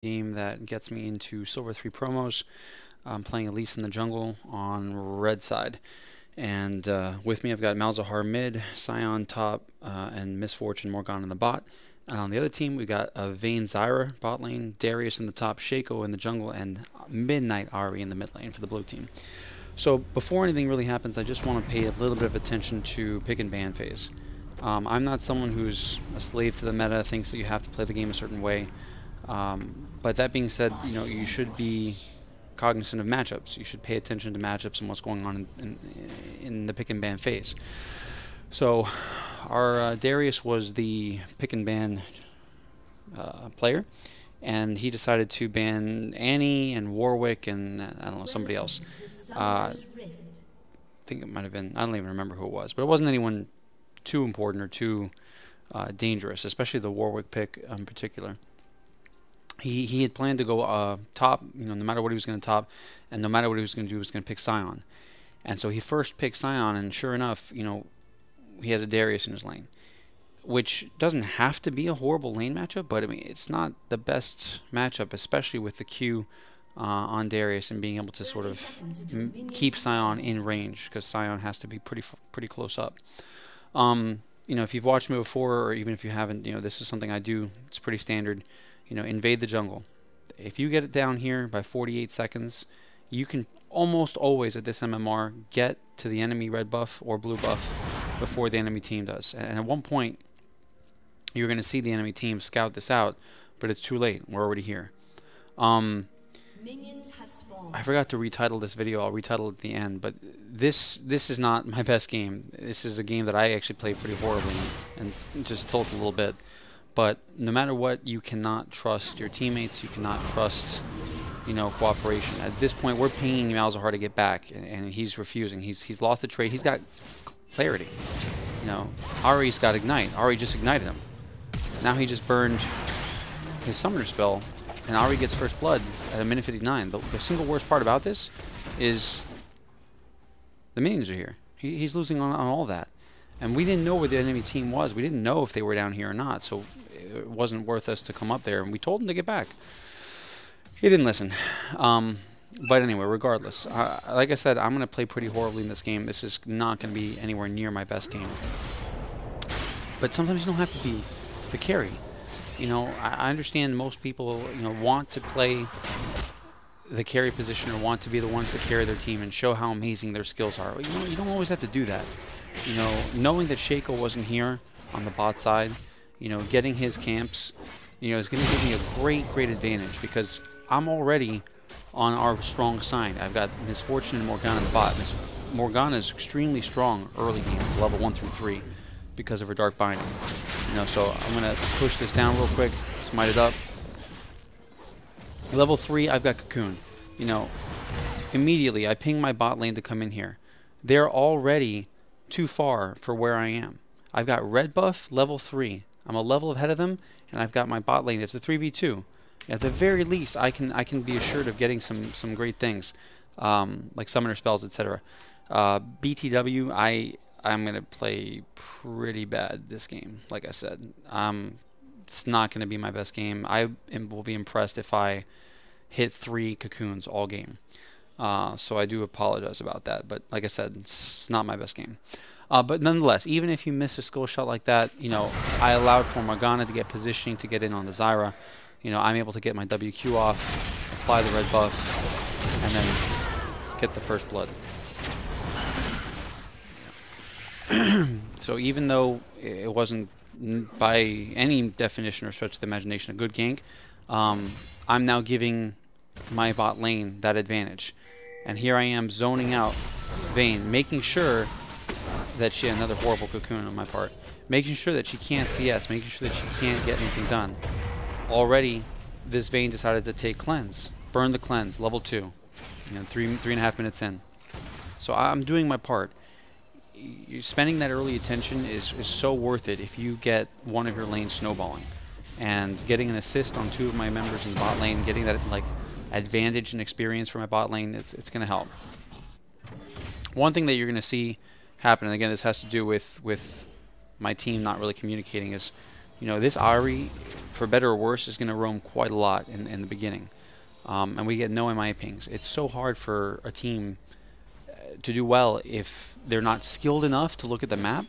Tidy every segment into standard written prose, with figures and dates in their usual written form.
game that gets me into Silver 3 promos. I'm playing Elise in the jungle on red side. And with me, I've got Malzahar mid, Sion top, and Miss Fortune Morgana in the bot. And on the other team, we got Vayne Zyra bot lane, Darius in the top, Shaco in the jungle, and Midnight Ari in the mid lane for the blue team. So before anything really happens, I just want to pay a little bit of attention to pick and ban phase. I'm not someone who's a slave to the meta, thinks that you have to play the game a certain way. But that being said, you should be cognizant of matchups. You should pay attention to matchups and what's going on in the pick and ban phase. So our Darius was the pick and ban player, and he decided to ban Annie and Warwick and I don't know, somebody else. I think it might have been, I don't even remember who it was, but it wasn't anyone too important or too dangerous, especially the Warwick pick in particular. He had planned to go top, no matter what he was going to top, and no matter what he was going to do, he was going to pick Sion. And so he first picked Sion, and sure enough, he has a Darius in his lane, which doesn't have to be a horrible lane matchup, but I mean, it's not the best matchup, especially with the Q on Darius and being able to sort of keep Sion in range, because Sion has to be pretty close up. If you've watched me before, or even if you haven't, this is something I do. It's pretty standard. Invade the jungle. If you get it down here by 48 seconds, you can almost always at this MMR get to the enemy red buff or blue buff before the enemy team does. And at one point, you're going to see the enemy team scout this out, but it's too late. We're already here. Minions have spawned. I forgot to retitle this video. I'll retitle it at the end, but this is not my best game. This is a game that I actually played pretty horribly and just tilted a little bit. But no matter what, you cannot trust your teammates. You cannot trust, cooperation. At this point, we're paying Malzahar to get back, and he's refusing. He's lost the trade. He's got clarity. Ari's got ignite. Ari just ignited him. Now he just burned his summoner spell, and Ari gets first blood at a minute 59. The single worst part about this is the minions are here. He's losing on all that. And we didn't know where the enemy team was. We didn't know if they were down here or not, so it wasn't worth us to come up there. And we told him to get back. He didn't listen. But anyway, regardless, like I said, I'm going to play pretty horribly in this game. This is not going to be anywhere near my best game. But sometimes you don't have to be the carry. I understand most people, want to play the carry position or want to be the ones to carry their team and show how amazing their skills are. You don't always have to do that. Knowing that Shaco wasn't here on the bot side, getting his camps, is going to give me a great advantage, because I'm already on our strong side. I've got Miss Fortune and Morgana in the bot. Morgana is extremely strong early game, level 1 through 3, because of her Dark Binding. So I'm going to push this down real quick, smite it up. Level 3, I've got Cocoon. Immediately I ping my bot lane to come in here. They're already too far for where I am. I've got red buff level 3. I'm a level ahead of them, and I've got my bot lane. It's a 3v2. At the very least, I can be assured of getting some great things, like summoner spells, etc. BTW, I'm gonna play pretty bad this game. Like I said, it's not gonna be my best game. Will be impressed if I hit 3 cocoons all game. So I do apologize about that, but like I said, it's not my best game. But nonetheless, even if you miss a skill shot like that, I allowed for Morgana to get positioning to get in on the Zyra. I'm able to get my WQ off, apply the red buff, and then get the first blood. So even though it wasn't by any definition or stretch of the imagination a good gank, I'm now giving my bot lane that advantage. And here I am zoning out Vayne, making sure that she, another horrible cocoon on my part, making sure that she can't CS, making sure that she can't get anything done. Already, this Vayne decided to take cleanse, burn the cleanse, level 2, 3.5 minutes in. So I'm doing my part. Spending that early attention is so worth it if you get one of your lanes snowballing. And getting an assist on 2 of my members in the bot lane, getting that advantage and experience for my bot lane, it's going to help. One thing that you're going to see happen, and again this has to do with my team not really communicating, is You know, this Ahri, for better or worse, is going to roam quite a lot in the beginning. And we get no MIA pings. It's so hard for a team to do well if they're not skilled enough to look at the map,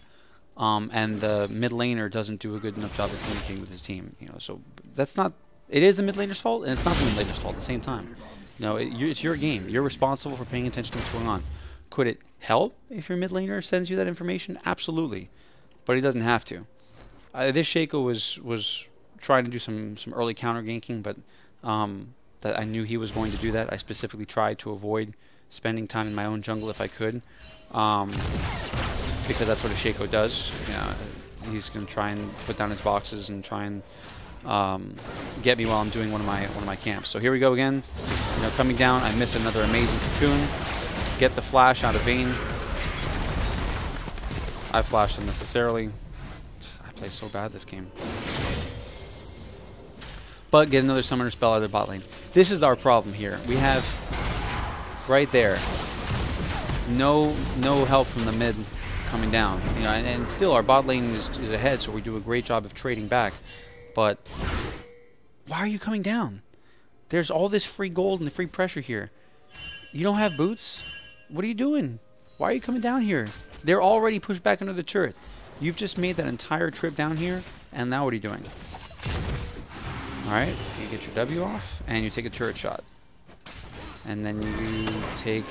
and the mid laner doesn't do a good enough job of communicating with his team. You know, so that's not. It is the mid laner's fault, and it's not the mid laner's fault at the same time. You know, it's your game. You're responsible for paying attention to what's going on. Could it help if your mid laner sends you that information? Absolutely, but he doesn't have to. This Shaco was trying to do some early counter ganking, but that I knew he was going to do that. I specifically tried to avoid spending time in my own jungle if I could, because that's what a Shaco does. You know, he's going to try and put down his boxes and try and get me while I'm doing one of my camps. So here we go again. You know, coming down, I miss another amazing cocoon. Get the flash out of Vayne. I flashed unnecessarily. I play so bad this game. But get another summoner spell out of their bot lane. This is our problem here. We have right there no help from the mid coming down. You know, and still our bot lane is ahead, so we do a great job of trading back. But why are you coming down? There's all this free gold and the free pressure here. You don't have boots? What are you doing? Why are you coming down here? They're already pushed back under the turret. You've just made that entire trip down here, and now what are you doing? Alright, you get your W off, and you take a turret shot. And then you take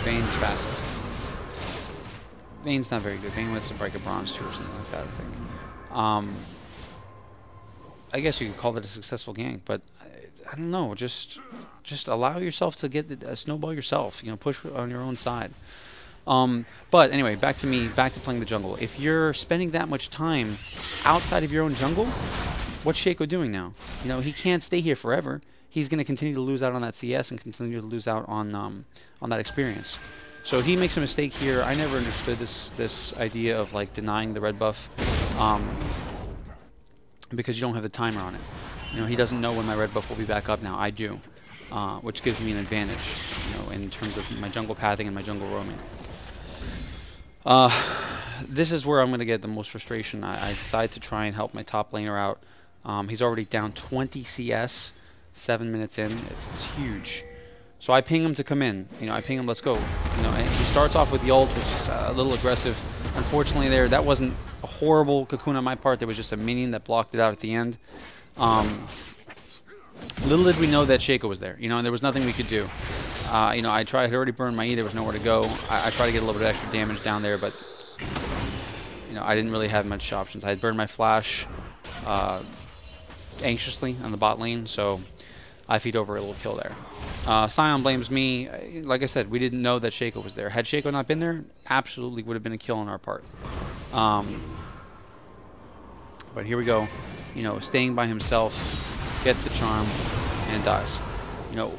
Vayne's passive. Vayne's not very good. Vayne wants to break a bronze 2 or something like that, I think. I guess you could call it a successful gank, but I don't know. Just allow yourself to get a snowball yourself. You know, push on your own side. But anyway, back to playing the jungle. If you're spending that much time outside of your own jungle, what's Shaco doing now? You know, he can't stay here forever. He's going to continue to lose out on that CS and continue to lose out on that experience. So he makes a mistake here. I never understood this idea of like denying the red buff. Because you don't have the timer on it. You know, he doesn't know when my red buff will be back up now. I do, which gives me an advantage, you know, in terms of my jungle pathing and my jungle roaming. This is where I'm going to get the most frustration. I decide to try and help my top laner out. He's already down 20 CS, 7 minutes in. It's huge. So I ping him to come in. You know, I ping him, let's go. You know, and he starts off with the ult, which is a little aggressive. Unfortunately, that wasn't a horrible cocoon on my part. There was just a minion that blocked it out at the end. Little did we know that Shaco was there. You know, and there was nothing we could do. You know, I had already burned my E. There was nowhere to go. I tried to get a little bit of extra damage down there, but you know, I didn't really have much options. I had burned my flash anxiously on the bot lane, so I feed over a little kill there. Sion blames me. Like I said, we didn't know that Shaco was there. Had Shaco not been there, absolutely would have been a kill on our part. But here we go. You know, staying by himself, gets the charm, and dies. You know,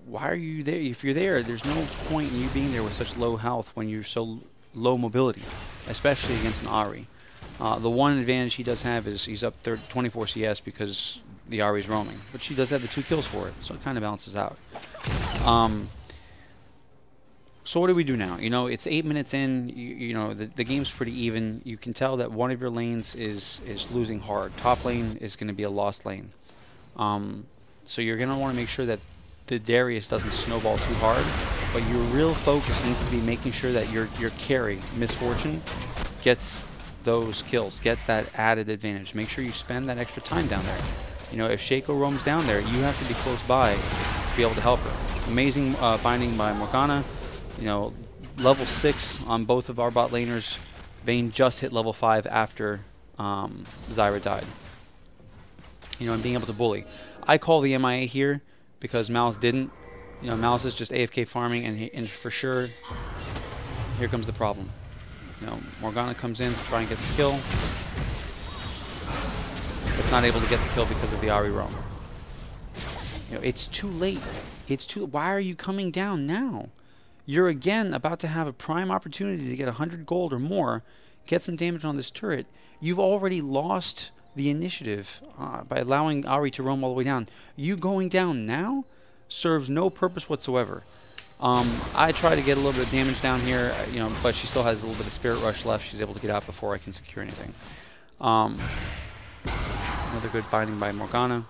why are you there? If you're there, there's no point in you being there with such low health when you're so low mobility, especially against an Ahri. The one advantage he does have is he's up 24 CS because the Ahri's roaming, but she does have the 2 kills for it, so it kind of balances out. So what do we do now? You know, it's 8 minutes in. You know, the game's pretty even. You can tell that one of your lanes is losing hard. Top lane is going to be a lost lane. So you're going to want to make sure that the Darius doesn't snowball too hard, but your real focus needs to be making sure that your carry, Misfortune, gets those kills, gets that added advantage. Make sure you spend that extra time down there. You know, if Shaco roams down there, you have to be close by to be able to help her. Amazing binding by Morgana. You know, level 6 on both of our bot laners. Vayne just hit level 5 after Zyra died. You know, and being able to bully. I call the MIA here because Malice didn't. You know, Malice is just AFK farming, and for sure, here comes the problem. You know, Morgana comes in to try and get the kill, but not able to get the kill because of the Ahri roam. You know, it's too late. It's too. Why are you coming down now? You're again about to have a prime opportunity to get 100 gold or more, get some damage on this turret. You've already lost the initiative by allowing Ahri to roam all the way down. You going down now serves no purpose whatsoever. I try to get a little bit of damage down here, you know, but she still has a little bit of Spirit Rush left. She's able to get out before I can secure anything. Another good binding by Morgana.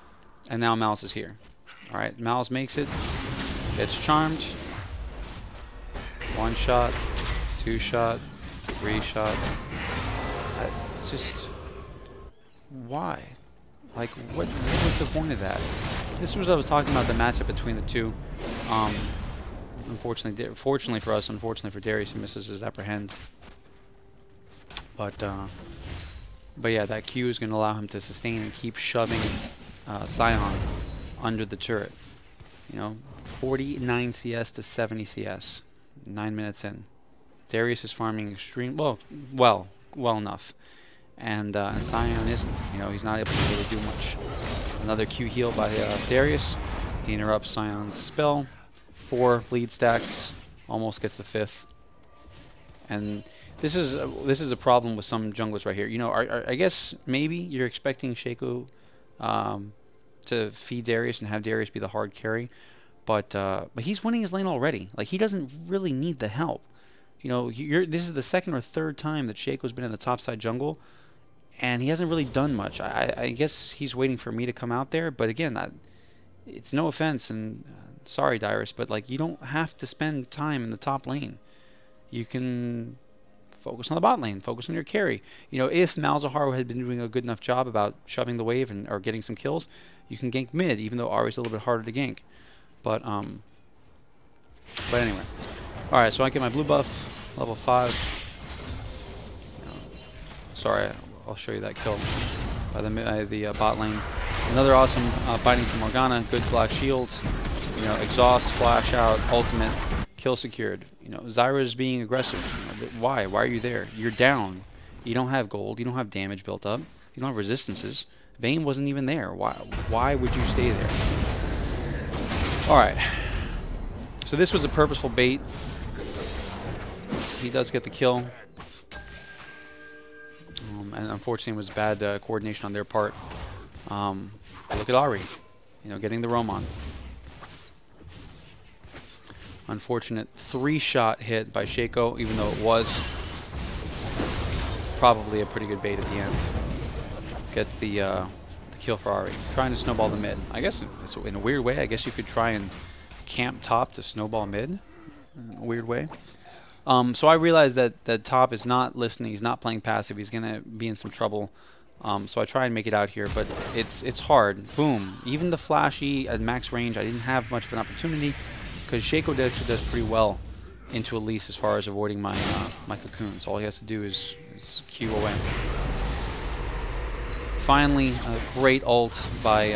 And now Mal's is here. Alright, Mal's makes it. Gets charmed. 1 shot. 2 shot. 3 shots. Just... why? Like, what was the point of that? This was what I was talking about, the matchup between the two. Fortunately for us, unfortunately for Darius, he misses his apprehend. But yeah, that Q is going to allow him to sustain and keep shoving Sion under the turret. You know, 49 CS to 70 CS, 9 minutes in. Darius is farming extreme, well enough. And Sion isn't. You know, he's not able to really do much. Another Q heal by Darius. He interrupts Sion's spell. 4 bleed stacks. Almost gets the 5th. And this is a problem with some junglers right here. You know, I guess maybe you're expecting Shaco to feed Darius and have Darius be the hard carry, but he's winning his lane already. Like, he doesn't really need the help. You know, this is the 2nd or 3rd time that Shaco's been in the topside jungle, and he hasn't really done much. I guess he's waiting for me to come out there, but again, it's no offense, and sorry, Darius, but like, you don't have to spend time in the top lane. You can focus on the bot lane, focus on your carry. You know, if Malzahar had been doing a good enough job about shoving the wave or getting some kills, you can gank mid, even though Ahri's a little bit harder to gank. But anyway. Alright, so I get my blue buff, level 5. Sorry, I'll show you that kill by the bot lane. Another awesome binding from Morgana, good black shield. You know, exhaust, flash out, ultimate, kill secured. You know, Zyra's being aggressive. You know, why? Why are you there? You're down. You don't have gold. You don't have damage built up. You don't have resistances. Vayne wasn't even there. Why would you stay there? Alright. So this was a purposeful bait. He does get the kill. And unfortunately it was bad coordination on their part. Look at Ahri. You know, getting the roam on. Unfortunate 3-shot hit by Shaco, even though it was probably a pretty good bait at the end. Gets the kill for Ahri. Trying to snowball the mid. I guess in a weird way, I guess you could try and camp top to snowball mid. In a weird way. So I realized that top is not listening. He's not playing passive. He's going to be in some trouble. So I try and make it out here, but it's hard. Boom. Even the flashy at max range, I didn't have much of an opportunity, because Shaco actually does pretty well into Elise as far as avoiding my my cocoons. All he has to do is Q away. Finally, a great ult by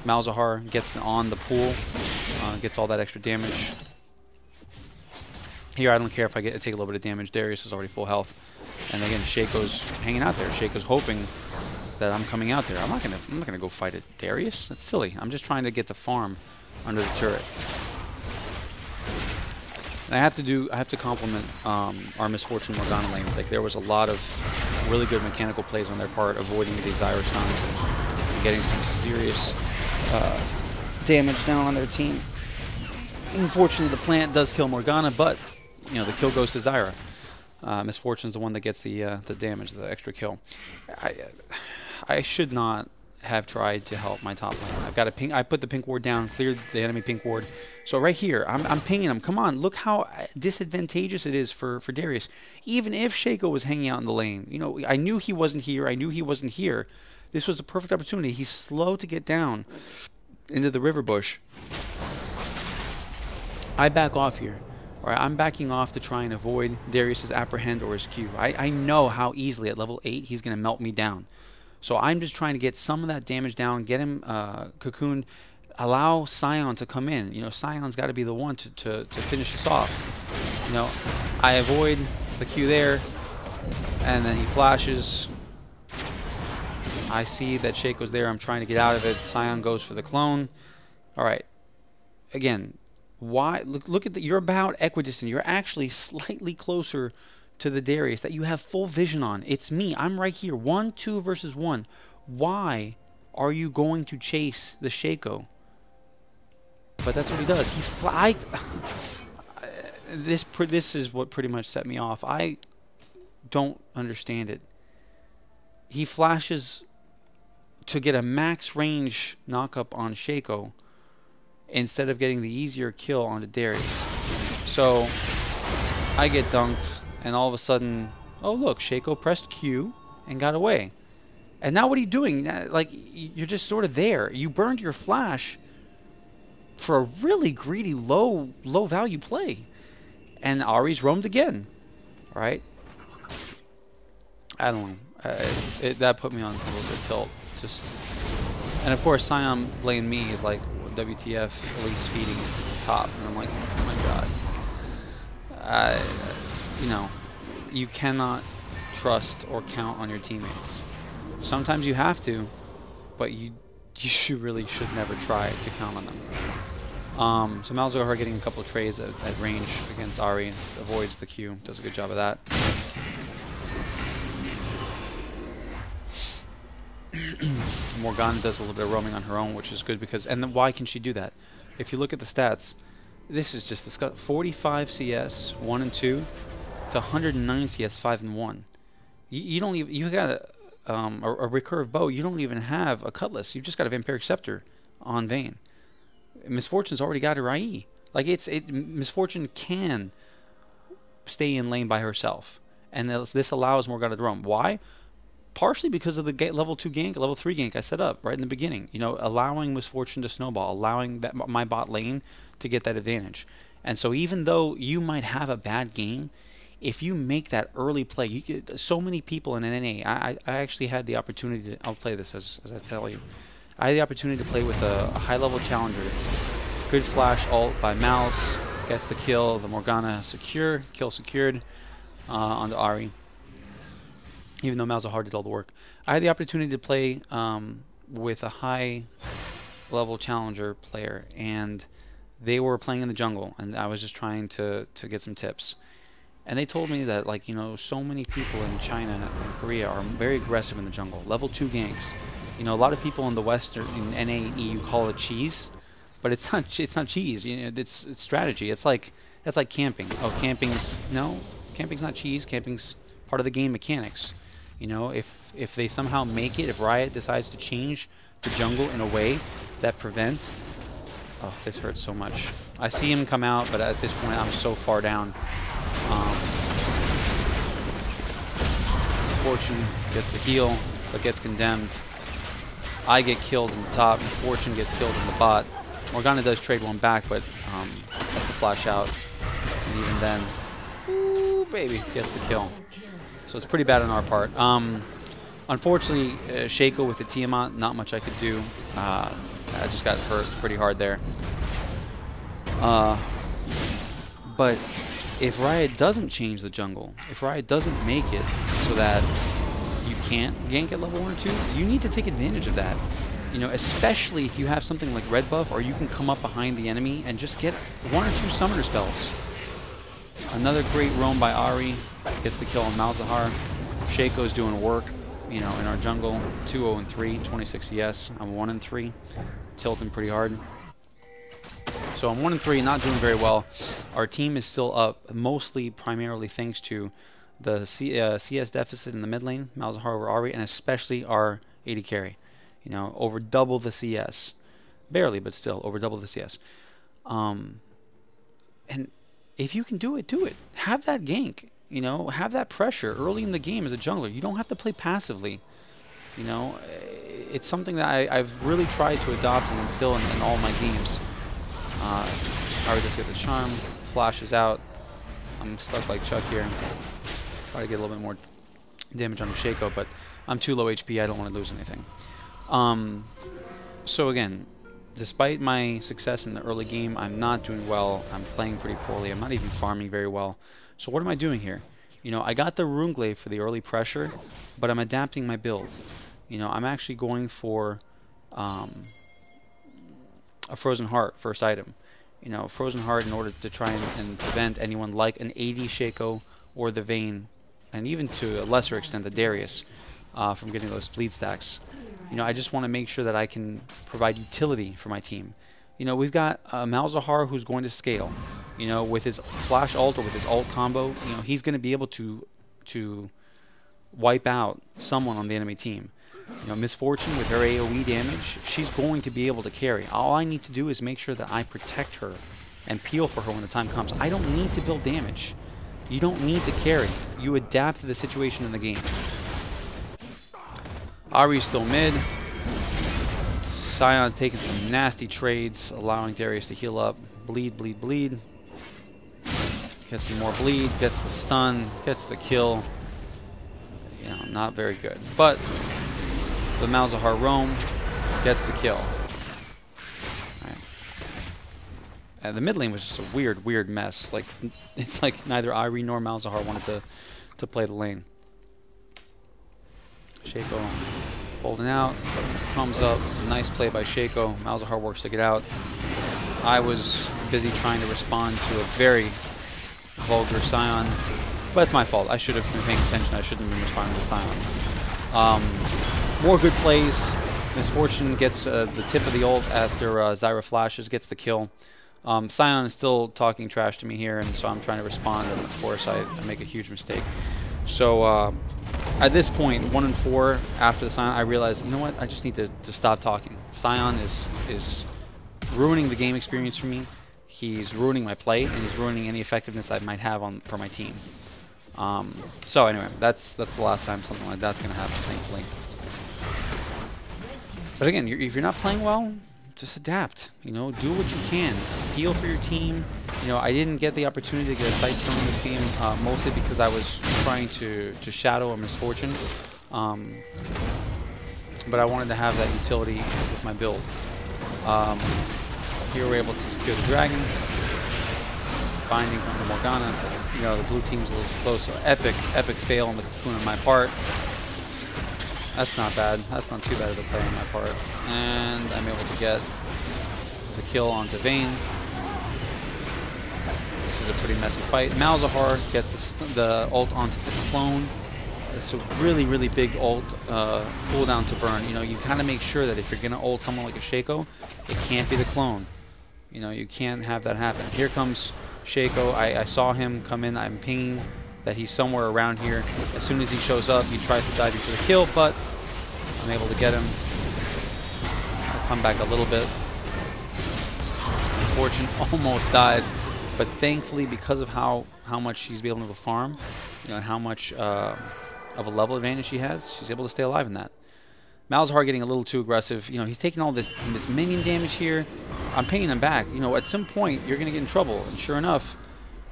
Malzahar. Gets on the pool, gets all that extra damage. Here, I don't care if I take a little bit of damage. Darius is already full health. And again, Shaco's hanging out there. Shaco's hoping that I'm coming out there. I'm not gonna go fight it, Darius. That's silly. I'm just trying to get the farm under the turret. And I have to compliment our Misfortune Morgana lane. Like, there was a lot of really good mechanical plays on their part, avoiding these Irish stuns and getting some serious damage down on their team. Unfortunately, the plant does kill Morgana, but you know, the kill goes to Zyra. Misfortune's the one that gets the damage, the extra kill. I should not have tried to help my top lane. I've got a ping. I put the pink ward down, cleared the enemy pink ward. So right here, I'm pinging him. Come on, look how disadvantageous it is for Darius. Even if Shaco was hanging out in the lane, you know, I knew he wasn't here. I knew he wasn't here. This was a perfect opportunity. He's slow to get down into the river bush. I back off here. All right, I'm backing off to try and avoid Darius's apprehend or his Q. I know how easily at level 8 he's going to melt me down. So I'm just trying to get some of that damage down, get him cocooned, allow Sion to come in. You know, Sion's got to be the one to finish this off. You know, I avoid the Q there, and then he flashes. I see that Shaco's there. I'm trying to get out of it. Sion goes for the clone. All right. Again, why? Look at that. You're about equidistant. You're actually slightly closer to the Darius that you have full vision on. It's me. I'm right here. 1, 2 versus 1. Why are you going to chase the Shaco? But that's what he does. This is what pretty much set me off. I don't understand it. He flashes to get a max range knock-up on Shaco instead of getting the easier kill on the Darius. So I get dunked, and all of a sudden, oh look, Shaco pressed Q and got away. And now what are you doing? Like, you're just sort of there. You burned your flash for a really greedy, low value play. And Ahri's roamed again, right? I don't know. That put me on a little bit of tilt. Just, and of course, Sion blaming me is like, WTF, Elise feeding top. And I'm like, oh my god. You know, you cannot trust or count on your teammates. Sometimes you have to, but you really should never try to count on them. So Malzahar getting a couple of trades at range against Ahri, avoids the Q, does a good job of that. Morgana does a little bit of roaming on her own, which is good because, and then why can she do that? If you look at the stats, this is just 45 CS 1 and 2 to 109 CS 5 and 1. You don't even, you got a recurve bow. You don't even have a cutlass. You've just got a vampiric scepter on Vayne. Miss Fortune's already got her IE. Like Miss Fortune can stay in lane by herself, and this allows Morgana to roam. Why? Partially because of the level 2 gank, level 3 gank I set up right in the beginning. You know, allowing Miss Fortune to snowball, allowing my bot lane to get that advantage. And so even though you might have a bad game, if you make that early play, so many people in NA, I actually had the opportunity to, I'll play this as I tell you. I had the opportunity to play with a high-level challenger. Good flash ult by Mouse, gets the kill, the Morgana secure, kill secured onto Ahri. Even though Malzahar did all the work. I had the opportunity to play with a high-level challenger player, and they were playing in the jungle, and I was just trying to get some tips. And they told me that, like, you know, so many people in China and Korea are very aggressive in the jungle. Level 2 ganks. You know, a lot of people in the West, or in NA and EU, call it cheese, but it's not cheese. You know, it's strategy. That's like camping. Oh, camping's not cheese. Camping's part of the game mechanics. You know, if they somehow make it, if Riot decides to change the jungle in a way that prevents... Oh, this hurts so much. I see him come out, but at this point I'm so far down. Misfortune gets the heal, but gets condemned. I get killed in the top. Misfortune gets killed in the bot. Morgana does trade one back, but has to flash out. And even then, ooh, baby, gets the kill. So it's pretty bad on our part. Unfortunately, Shaco with the Tiamat, not much I could do. I just got hurt pretty hard there. But if Riot doesn't change the jungle, if Riot doesn't make it so that you can't gank at level 1 or 2, you need to take advantage of that. You know, especially if you have something like red buff, or you can come up behind the enemy and just get 1 or 2 summoner spells. Another great roam by Ahri, gets the kill on Malzahar. Shaco's doing work, you know, in our jungle. 2-0 and 3, 26 CS. I'm 1 and 3, tilting pretty hard. So I'm 1 and 3, not doing very well. Our team is still up, mostly primarily thanks to the CS deficit in the mid lane, Malzahar over Ahri, and especially our AD carry. You know, over double the CS. Barely, but still, over double the CS. And if you can do it, do it. Have that gank. You know, have that pressure early in the game as a jungler. You don't have to play passively. You know, it's something that I've really tried to adopt and instill in all my games. Ahri just gets the charm, flashes out. I'm stuck like Chuck here. Try to get a little bit more damage on the Shaco, but I'm too low HP. I don't want to lose anything. So again, despite my success in the early game, I'm not doing well. I'm playing pretty poorly. I'm not even farming very well. So what am I doing here? You know, I got the Runeglaive for the early pressure, but I'm adapting my build. You know, I'm actually going for a Frozen Heart first item. You know, Frozen Heart in order to try and prevent anyone like an AD Shaco or the Vayne, and even to a lesser extent the Darius, from getting those bleed stacks. You know, I just want to make sure that I can provide utility for my team. You know, we've got Malzahar who's going to scale. You know, with his flash ult or with his ult combo, you know, he's going to be able to wipe out someone on the enemy team. You know, Miss Fortune with her AoE damage, she's going to be able to carry. All I need to do is make sure that I protect her and peel for her when the time comes. I don't need to build damage. You don't need to carry. You adapt to the situation in the game. Ahri's still mid. Sion's taking some nasty trades, allowing Darius to heal up. Bleed, bleed, bleed. Gets some more bleed, gets the stun, gets the kill. You know, not very good. But the Malzahar roam gets the kill. Right. And the mid lane was just a weird mess. Like, it's like neither Ahri nor Malzahar wanted to play the lane. Shaco holding out, comes up, nice play by Shaco. Malzahar works to get out. I was busy trying to respond to a very vulgar Sion, but it's my fault. I should have been paying attention. I shouldn't have been responding to Sion. More good plays. Miss Fortune gets the tip of the ult after Zyra flashes, gets the kill. Sion is still talking trash to me here, and so I'm trying to respond, and of course I make a huge mistake. So at this point, 1 and 4 after the Sion, I realized, you know what, I just need to stop talking. Sion is ruining the game experience for me. He's ruining my play, and he's ruining any effectiveness I might have for my team. So anyway, that's the last time something like that's going to happen, thankfully. But again, if you're not playing well, just adapt. You know, do what you can. Heal for your team. You know, I didn't get the opportunity to get a Sightstone in this game, mostly because I was trying to shadow a Miss Fortune. But I wanted to have that utility with my build. Here we're able to secure the dragon. Binding from the Morgana. You know, the blue team's a little too close, so epic fail on the Cocoon on my part. That's not bad. That's not too bad of a play on my part. And I'm able to get the kill onto Vayne. This is a pretty messy fight. Malzahar gets the ult onto the clone. It's a really big ult cooldown to burn. You know, you kind of make sure that if you're going to ult someone like a Shaco, it can't be the clone. You know, you can't have that happen. Here comes Shaco. I saw him come in. I'm pinging that he's somewhere around here. As soon as he shows up, he tries to dive you for the kill, but I'm able to get him. I'll come back a little bit. Miss Fortune almost dies, but thankfully, because of how much she's been able to farm, you know, and how much of a level advantage she has, she's able to stay alive in that. Malzahar getting a little too aggressive. You know, he's taking all this minion damage here. I'm pinging him back. You know, at some point, you're going to get in trouble. And sure enough,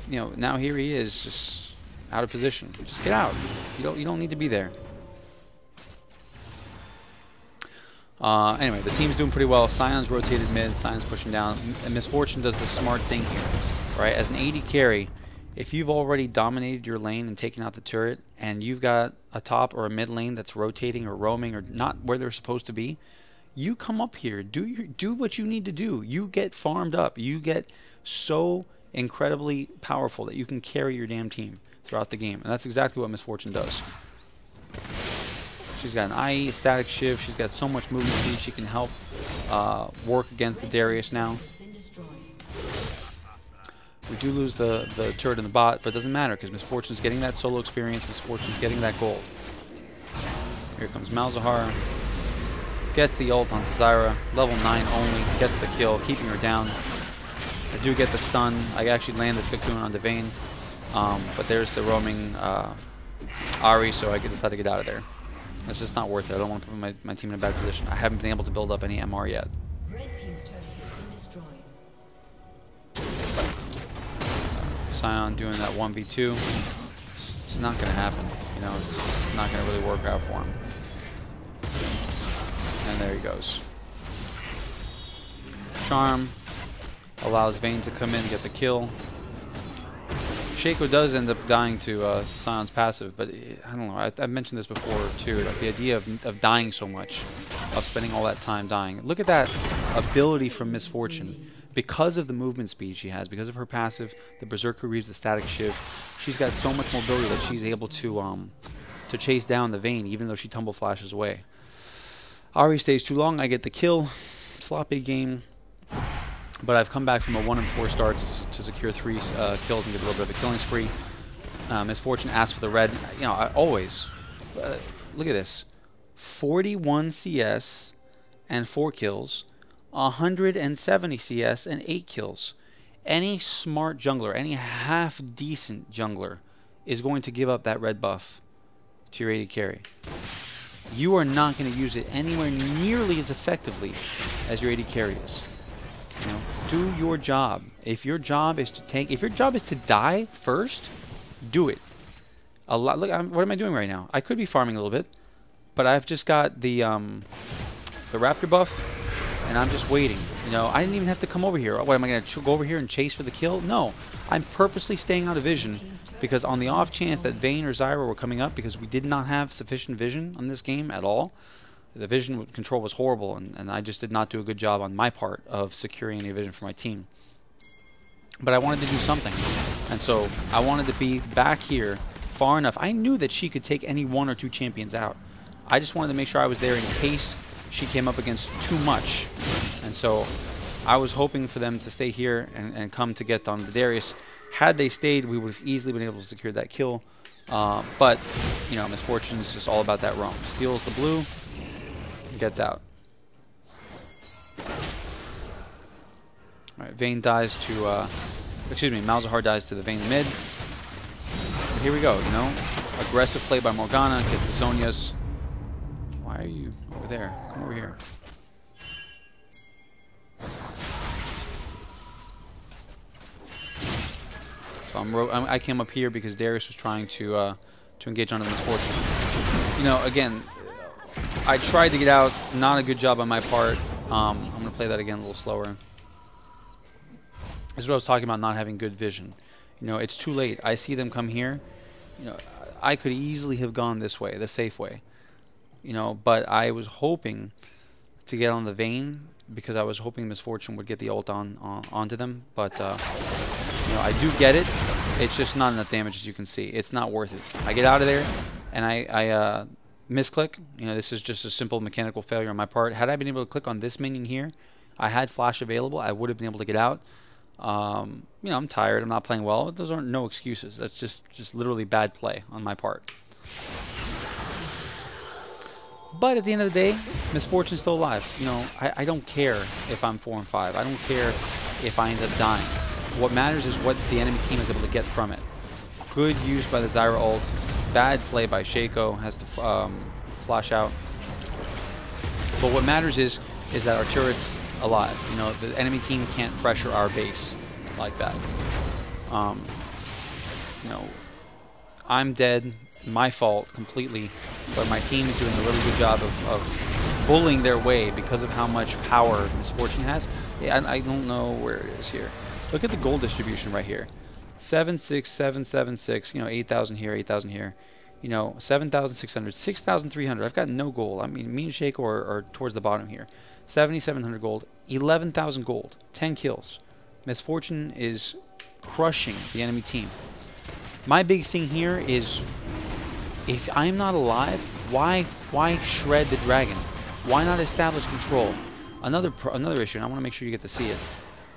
you know, now here he is, just out of position. Just get out. You don't need to be there. Anyway, the team's doing pretty well. Sion's rotated mid. Sion's pushing down. And Miss Fortune does the smart thing here, right? As an AD carry, if you've already dominated your lane and taken out the turret, and you've got a top or a mid lane that's rotating or roaming or not where they're supposed to be, you come up here, do what you need to do. You get farmed up. You get so incredibly powerful that you can carry your damn team throughout the game, and that's exactly what Miss Fortune does. She's got an IE, a static shift. She's got so much movement speed. She can help work against the Darius now. We do lose the turret in the bot, but it doesn't matter because Miss Fortune's getting that solo experience. Miss Fortune's getting that gold. Here comes Malzahar. Gets the ult onto Zyra. Level 9 only. Gets the kill, keeping her down. I do get the stun. I actually land this Cocoon onto Vayne. But there's the roaming Ahri, so I decide to get out of there. It's just not worth it. I don't want to put my team in a bad position. I haven't been able to build up any MR yet. Sion doing that 1v2. It's not going to happen. You know, it's not going to really work out for him. And there he goes. Charm allows Vayne to come in and get the kill. Shaco does end up dying to Sion's passive, but I don't know. I've mentioned this before too. Like the idea of dying so much, of spending all that time dying. Look at that ability from Miss Fortune. Because of the movement speed she has, because of her passive, the Berserker Reaves, the static shift, she's got so much mobility that she's able to chase down the Vayne, even though she tumble flashes away. Ahri stays too long. I get the kill. Sloppy game. But I've come back from a 1 and 4 start to secure 3 kills and get a little bit of a killing spree. Miss Fortune asks for the red. You know, I always. Look at this. 41 CS and 4 kills, 170 CS and 8 kills. Any smart jungler, any half-decent jungler is going to give up that red buff to your AD carry. You are not going to use it anywhere nearly as effectively as your AD carry is. You know, do your job. If your job is to die first, do it. Look, what am I doing right now? I could be farming a little bit, but I've just got the Raptor buff, and I'm just waiting. You know, I didn't even have to come over here. What, am I going to go over here and chase for the kill? No. I'm purposely staying out of vision because on the off chance that Vayne or Zyra were coming up, because we did not have sufficient vision on this game at all. The vision control was horrible, and I just did not do a good job on my part of securing any vision for my team. But I wanted to do something, and so I wanted to be back here far enough. I knew that she could take any 1 or 2 champions out. I just wanted to make sure I was there in case she came up against too much. And so I was hoping for them to stay here and come to get on the Darius. Had they stayed, we would have easily been able to secure that kill. But, you know, Miss Fortune is just all about that roam. Steals the blue, gets out. Alright, Vayne dies to, excuse me, Malzahar dies to the Vayne mid. But here we go, you know. Aggressive play by Morgana, gets the Zhonya's. Why are you over there? Come over here. So I came up here because Darius was trying to engage onto the Miss Fortune. You know, again, I tried to get out. Not a good job on my part. I'm going to play that again a little slower. This is what I was talking about, not having good vision. You know, it's too late. I see them come here. You know, I could easily have gone this way, the safe way. You know, but I was hoping to get on the Vayne because I was hoping Miss Fortune would get the ult onto them. But, you know, I do get it. It's just not enough damage, as you can see. It's not worth it. I get out of there, and I misclick. You know, this is just a simple mechanical failure on my part. Had I been able to click on this minion here, I had flash available, I would have been able to get out. You know, I'm tired. I'm not playing well. Those aren't no excuses. That's just literally bad play on my part. But at the end of the day, Miss Fortune's still alive. You know, I don't care if I'm 4 and 5. I don't care if I end up dying. What matters is what the enemy team is able to get from it. Good use by the Zyra ult. Bad play by Shaco. Has to flash out. But what matters is that our turret's alive. You know, the enemy team can't pressure our base like that. You know, I'm dead. My fault completely, but my team is doing a really good job of bullying their way because of how much power Miss Fortune has. Yeah, I don't know where it is here. Look at the gold distribution right here. 76776, you know, 8,000 here, 8,000 here. You know, 7,600, 6,300. I've got no gold. I mean, me and Shaco are towards the bottom here. 7,700 gold, 11,000 gold, 10 kills. Miss Fortune is crushing the enemy team. My big thing here is, if I'm not alive, why shred the dragon? Why not establish control? Another issue, and I want to make sure you get to see it.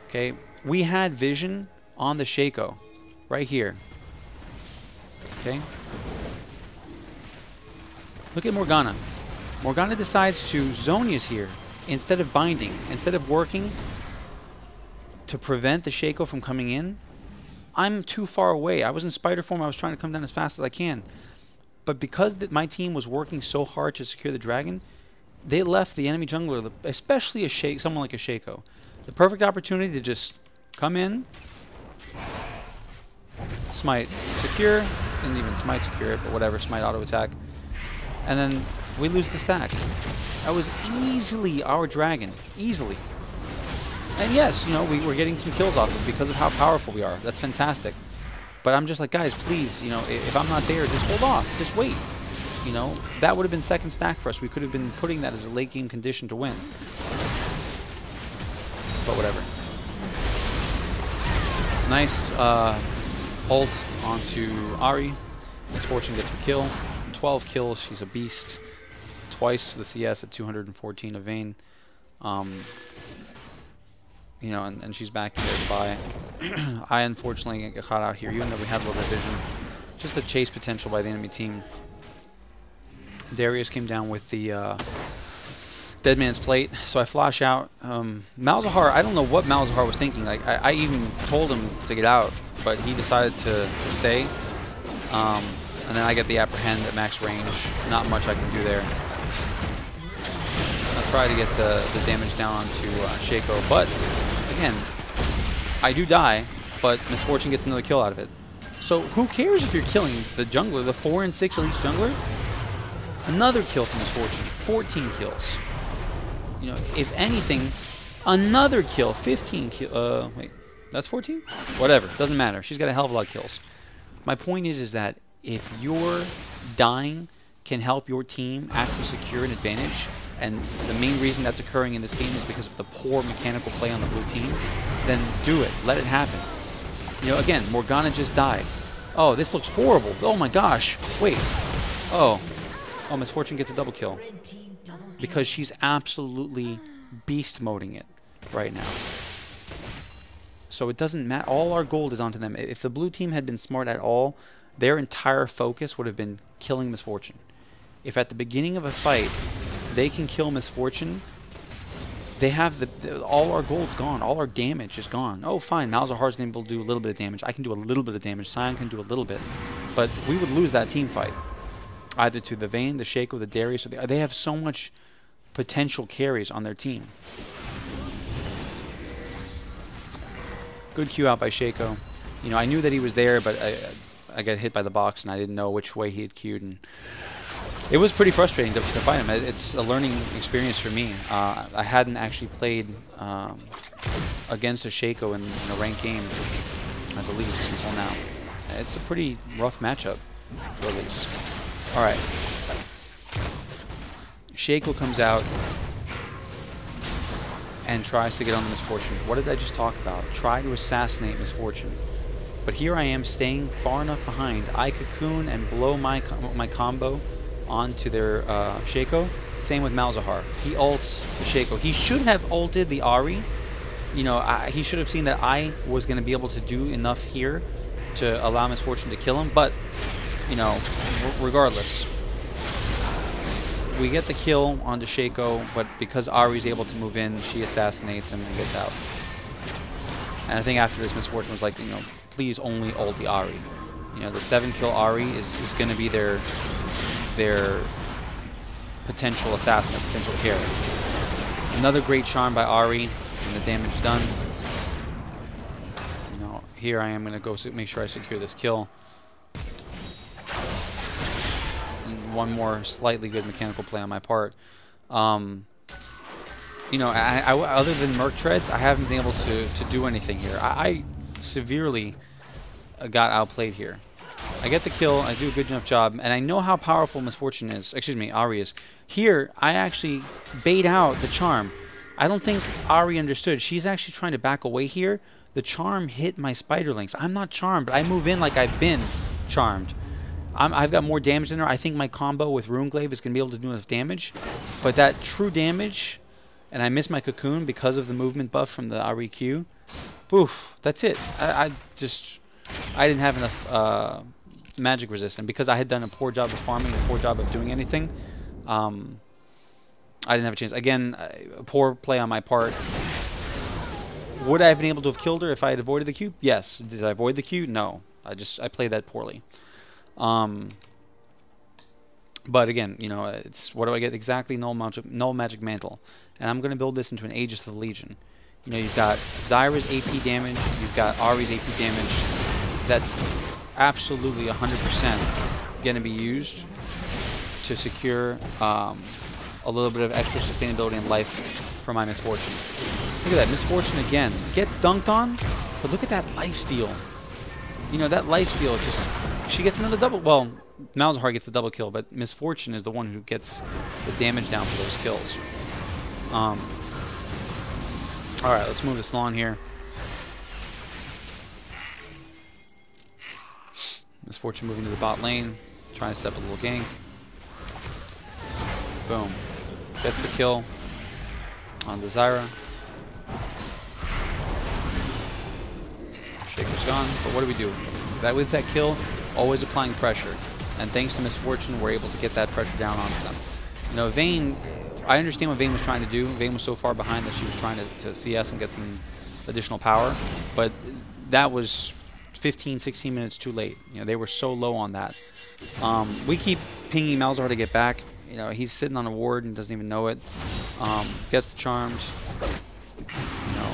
Okay, we had vision on the Shaco, right here. Okay. Look at Morgana. Morgana decides to Zhonya's here instead of binding, instead of working to prevent the Shaco from coming in. I'm too far away. I was in spider form. I was trying to come down as fast as I can. But because my team was working so hard to secure the dragon, they left the enemy jungler, especially someone like a Shaco, the perfect opportunity to just come in, smite secure, didn't even smite secure it, but whatever, smite auto attack, and then we lose the stack. That was easily our dragon, easily. And yes, you know, we're getting some kills off of it because of how powerful we are. That's fantastic. But I'm just like, guys, please, you know, if I'm not there, just hold off. Just wait. You know, that would have been second stack for us. We could have been putting that as a late game condition to win. But whatever. Nice ult onto Ahri. Miss Fortune gets the kill. 12 kills. She's a beast. Twice the CS at 214 of Vayne. You know, and she's back here to buy. I unfortunately get caught out here, even though we had a little bit of vision. Just the chase potential by the enemy team. Darius came down with the Dead Man's Plate, so I flash out. Malzahar, I don't know what Malzahar was thinking. Like I even told him to get out, but he decided to stay. And then I get the Apprehend at max range. Not much I can do there. I'll try to get the damage down onto Shaco, but again, I do die, but Misfortune gets another kill out of it. So who cares if you're killing the jungler, the 4 and 6 elite jungler? Another kill from Misfortune, 14 kills. You know, if anything, another kill, 15 kill. Wait, that's 14? Whatever, doesn't matter. She's got a hell of a lot of kills. My point is that if your dying can help your team actually secure an advantage, and the main reason that's occurring in this game is because of the poor mechanical play on the blue team, then do it. Let it happen. You know, again, Morgana just died. Oh, this looks horrible. Oh my gosh. Wait. Oh, Misfortune gets a double kill. Because she's absolutely beast moding it right now. So it doesn't matter. All our gold is onto them. If the blue team had been smart at all, their entire focus would have been killing Misfortune. If at the beginning of a fight they can kill Misfortune, they have all our gold's gone. All our damage is gone. Oh, fine. Malzahar's going to be able to do a little bit of damage. I can do a little bit of damage. Sion can do a little bit. But we would lose that team fight. Either to the Vayne, the Shaco, the Darius, or they have so much potential carries on their team. Good Q out by Shaco. You know, I knew that he was there, but I got hit by the box, and I didn't know which way he had queued. And it was pretty frustrating to fight him. It's a learning experience for me. I hadn't actually played against a Shaco in a ranked game as Elise until now. It's a pretty rough matchup for Elise. Alright. Shaco comes out and tries to get on the Misfortune. What did I just talk about? Try to assassinate Misfortune. But here I am staying far enough behind. I cocoon and blow my combo onto their Shaco. Same with Malzahar. He ults the Shaco. He should have ulted the Ahri. You know, he should have seen that I was going to be able to do enough here to allow Misfortune to kill him. But, you know, regardless, we get the kill onto Shaco, but because Ahri's able to move in, she assassinates him and gets out. And I think after this, Misfortune was like, you know, please only ult the Ahri. You know, the 7-kill Ahri is going to be their potential assassin, their potential carry. Another great charm by Ahri, and the damage done. You know, here I am going to go make sure I secure this kill. One more slightly good mechanical play on my part. You know, other than Merc Treads, I haven't been able to do anything here. I severely got outplayed here. I get the kill, I do a good enough job, and I know how powerful Misfortune is. Excuse me, Ahri is. Here, I actually bait out the charm. I don't think Ahri understood. She's actually trying to back away here. The charm hit my Spiderlings. I'm not charmed, but I move in like I've been charmed. I've got more damage than her. I think my combo with Runeglaive is going to be able to do enough damage. But that true damage, and I miss my cocoon because of the movement buff from the Ahri Q. Poof, that's it. I didn't have enough magic resist. And because I had done a poor job of farming, a poor job of doing anything, I didn't have a chance. Again, a poor play on my part. Would I have been able to have killed her if I had avoided the Q? Yes. Did I avoid the Q? No. I played that poorly. But again, you know, it's what do I get exactly? Null Magic Mantle, and I'm going to build this into an Aegis of the Legion. You know, you've got Zyra's AP damage, you've got Ahri's AP damage. That's absolutely 100% going to be used to secure a little bit of extra sustainability in life for my Misfortune. Look at that, Misfortune again gets dunked on, but look at that lifesteal. You know, that lifesteal just. She gets another double. Well, Malzahar gets the double kill, but Misfortune is the one who gets the damage down for those kills. Alright, let's move this along here. Misfortune moving to the bot lane, trying to set up a little gank. Boom. Gets the kill on the Zyra. Shaker's gone, but what do we do? With that kill, always applying pressure. And thanks to Misfortune, we're able to get that pressure down onto them. You know, Vayne, I understand what Vayne was trying to do. Vayne was so far behind that she was trying to CS and get some additional power. But that was 15, 16 minutes too late. You know, they were so low on that. We keep pinging Malzahar to get back. You know, he's sitting on a ward and doesn't even know it. Gets the charms. You know,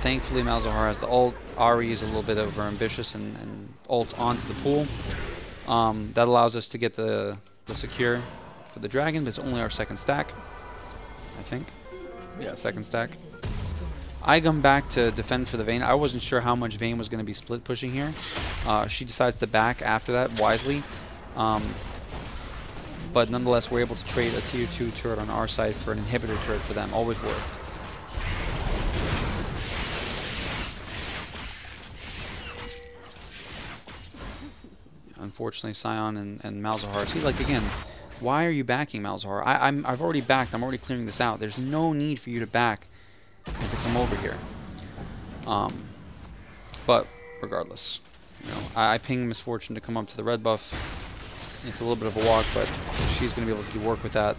thankfully Malzahar has the ult. Ahri is a little bit over ambitious and ults onto the pool. That allows us to get the secure for the dragon, but it's only our second stack, I think. Yeah, second stack. I come back to defend for the Vayne. I wasn't sure how much Vayne was going to be split pushing here. She decides to back after that wisely. But nonetheless, we're able to trade a tier 2 turret on our side for an inhibitor turret for them. Always worth. Unfortunately, Sion and Malzahar. See, like, again, why are you backing Malzahar? I've already backed. I'm already clearing this out. There's no need for you to back and to come over here. But regardless, you know, I ping Misfortune to come up to the red buff. It's a little bit of a walk, but she's going to be able to work with that.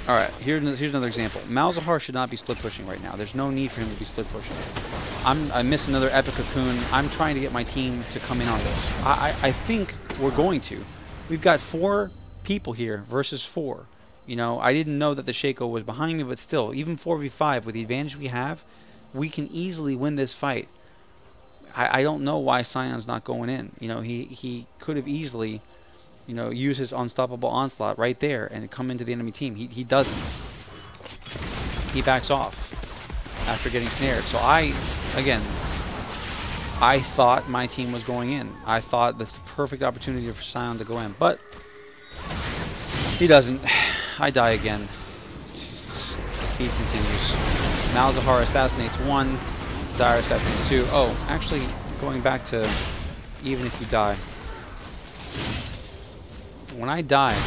All right, here's another example. Malzahar should not be split pushing right now. There's no need for him to be split pushing. I missed another epic cocoon. I'm trying to get my team to come in on this. I think we're going to. We've got 4 people here versus 4. You know, I didn't know that the Shaco was behind me, but still, even 4v5 with the advantage we have, we can easily win this fight. I don't know why Sion's not going in. You know, he could have easily, you know, used his unstoppable onslaught right there and come into the enemy team. He doesn't. He backs off after getting snared. So I thought my team was going in. I thought that's the perfect opportunity for Sion to go in, but he doesn't. I die again. Jesus. The feed continues. Malzahar assassinates 1. Zyra assassinates 2. Oh, actually, going back to even if you die. When I die,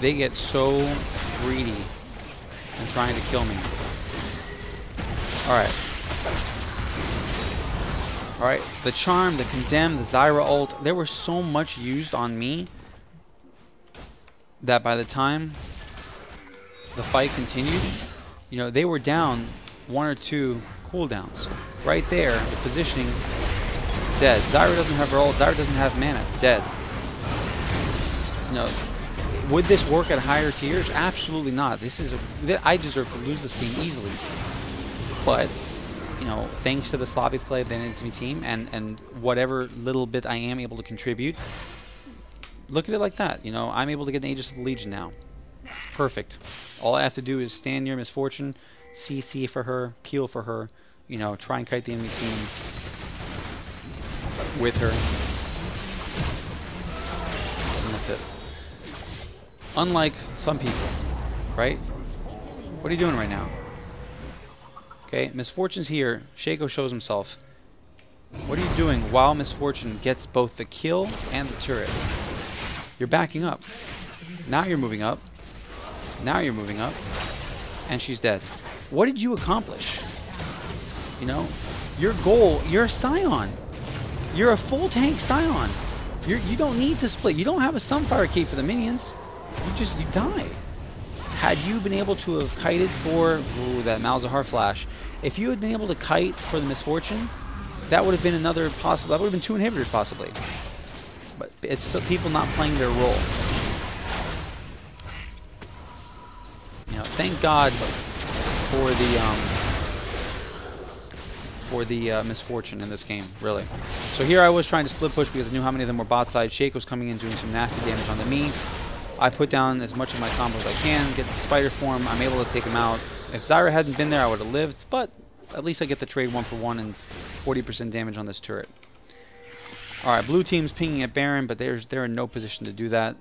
they get so greedy and trying to kill me. Alright. Alright, the charm, the condemn, the Zyra ult, there was so much used on me that by the time the fight continued, you know, they were down 1 or 2 cooldowns. Right there, the positioning, dead. Zyra doesn't have her ult, Zyra doesn't have mana, dead. You know, would this work at higher tiers? Absolutely not. This is I deserve to lose this game easily. But, you know, thanks to the sloppy play of the enemy team and whatever little bit I am able to contribute, look at it like that. You know, I'm able to get the Aegis of the Legion now. It's perfect. All I have to do is stand near Misfortune, CC for her, peel for her, you know, try and kite the enemy team with her. And that's it. Unlike some people, right? What are you doing right now? Okay, Misfortune's here. Shaco shows himself. What are you doing while Misfortune gets both the kill and the turret? You're backing up. Now you're moving up. Now you're moving up. And she's dead. What did you accomplish? You know, your goal, you're a Sion. You're a full tank Sion. You don't need to split. You don't have a Sunfire Cape for the minions. You die. Had you been able to have kited for that Malzahar flash, if you had been able to kite for the Misfortune, that would have been another possible. That would have been 2 inhibitors possibly. But it's people not playing their role. You know, thank God for the Misfortune in this game, really. So here I was trying to split push because I knew how many of them were bot side. Shake was coming in doing some nasty damage onto me. I put down as much of my combos as I can, get the spider form, I'm able to take him out. If Zyra hadn't been there, I would have lived, but at least I get the trade 1-for-1 and 40% damage on this turret. Alright, blue team's pinging at Baron, but they're in no position to do that.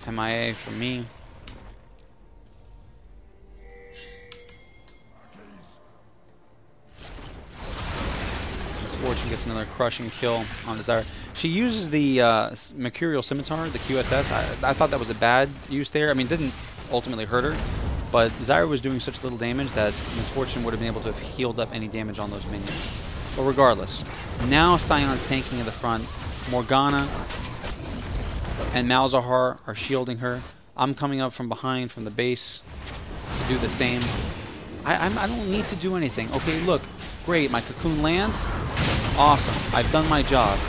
MIA for me. Misfortune gets another crushing kill on Zyra. She uses the Mercurial Scimitar, the QSS. I thought that was a bad use there. I mean, it didn't ultimately hurt her, but Zyra was doing such little damage that Misfortune would have been able to have healed up any damage on those minions. But regardless, now Sion's tanking in the front. Morgana and Malzahar are shielding her. I'm coming up from behind from the base to do the same. I don't need to do anything. Okay, look. Great. My cocoon lands. Awesome. I've done my job.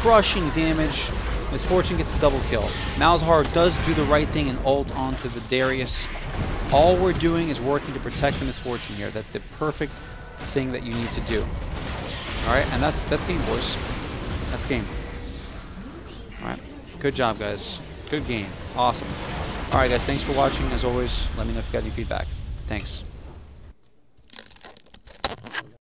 Crushing damage. Miss Fortune gets a double kill. Malzahar does do the right thing and ult onto the Darius. All we're doing is working to protect the Miss Fortune here. That's the perfect thing that you need to do. Alright, and that's game, boys. That's game. Alright. Good job, guys. Good game. Awesome. Alright, guys. Thanks for watching. As always, let me know if you got any feedback. Thanks.